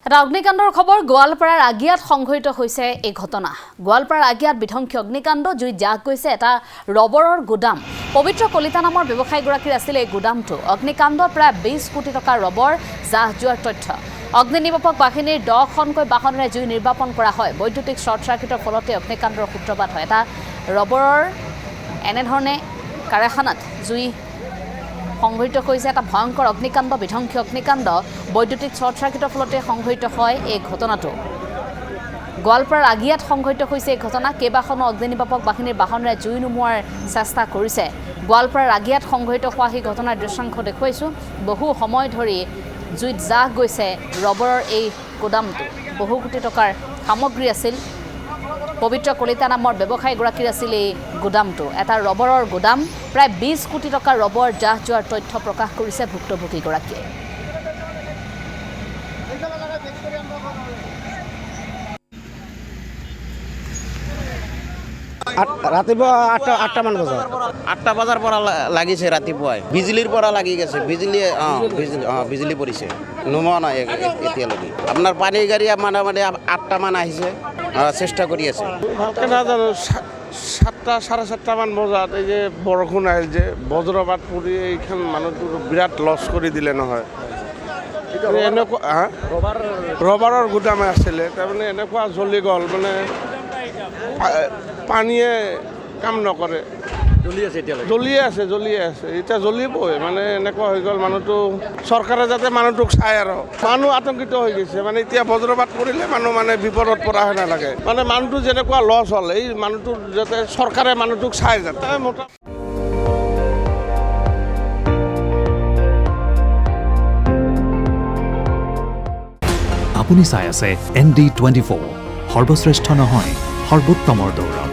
এটা অগ্নিকাণ্ডৰ খবৰ গোৱালপাৰাৰ আগিয়াত সংঘটিত হৈছে এই ঘটনা। গোৱালপাৰাৰ আগিয়াত বিধ্বংসী অগ্নিকাণ্ড জুইত জাগ গৈছে এটা ৰবৰৰ গুদাম। পবিত্ৰ কলিতা নামৰ ব্যৱসায়ীগৰাকীৰ আছিল এই গুদামটো। অগ্নিকাণ্ডত প্ৰায় 20 কোটি টকাৰ ৰবৰ জাহ যোৱাৰ তথ্য। অগ্নি নিৰ্বাপক বাহিনীৰ 10খনকৈ বাহনেৰে জুই নিৰ্বাপন কৰা হয়। বৈদ্যুতিক শ্বৰ্ট চাৰ্কিটৰ ফলতে অগ্নিকাণ্ডৰ সূত্ৰপাত হয়। এটা ৰবৰৰ এনেধৰণে কাৰখানাত জুই সংঘটিত হৈছে এটা ভয়ংকৰ অগ্নিকাণ্ড, বিধ্বংসী অগ্নিকাণ্ড। বৈদ্যুতিক শ্বৰ্ট চাৰ্কিটৰ ফলতে সংঘটিত হয় এই ঘটনাটো। গোৱালপাৰাৰ আগিয়াত সংঘটিত হৈছে এই ঘটনা। কেইবাখনো অগ্নি নিৰ্বাপক বাহিনীৰ বাহনেৰে জুই নুমুৱাৰ চেষ্টা কৰিছে। গোৱালপাৰাৰ আগিয়াত সংঘটিত হোৱা সেই ঘটনাৰ দৃশ্যাংশ দেখুৱাইছোঁ। বহু সময় ধৰি জুইত জাহ গৈছে ৰবৰৰ এই গুদামটো। বহু কোটি টকাৰ সামগ্ৰী আছিল। পবিত্ৰ কলিতা নামৰ ব্যৱসায়ীগৰাকীৰ আছিল এই গুদামটো। এটা ৰবৰৰ গুদাম, প্ৰায় 20 কোটি টকাৰ ৰবৰ জাহ যোৱাৰ তথ্য প্ৰকাশ কৰিছে ভুক্তভোগীগৰাকীয়ে। ৰাতিপুৱা 8টামান বজাত 8টা বজাৰ পৰা লাগিছে ৰাতিপুৱাই। বিজুলীৰ পৰা লাগি গৈছে। বিজুলী পৰিছে। নোমোৱা নাই এতিয়ালৈকে। আপোনাৰ পানী গাড়ী মানে 8টামান আহিছে, চেষ্টা কৰি আছে। ভালকৈ নাজানো। 7টা, 7:30মান বজাত এই যে বৰষুণ আহিল যে বজ্ৰপাত পৰি এইখন মানুহটোৰ বিৰাট লছ কৰি দিলে নহয়। এনেকুৱা ৰবাৰৰ গুদামে আছিলে, তাৰমানে এনেকুৱা জ্বলি গ'ল, মানে পানীয়ে কাম নকৰে। জ্বলিয়ে আছে এতিয়া জ্বলিবই, মানে এনেকুৱা হৈ গ'ল। মানুহটো চৰকাৰে যাতে মানুহটোক চাই, আৰু মানুহ আতংকিত হৈ গৈছে। মানে এতিয়া বজ্ৰপাত পৰিলে মানুহ মানে বিপদত পৰাহে নালাগে। মানে মানুহটো যেনেকুৱা লছ হ'ল, এই মানুহটোৰ যাতে চৰকাৰে মানুহটোক চাই যাতে আপুনি চাই আছে ND24, সৰ্বশ্ৰেষ্ঠ নহয় সৰ্বোত্তমৰ দৌৰত।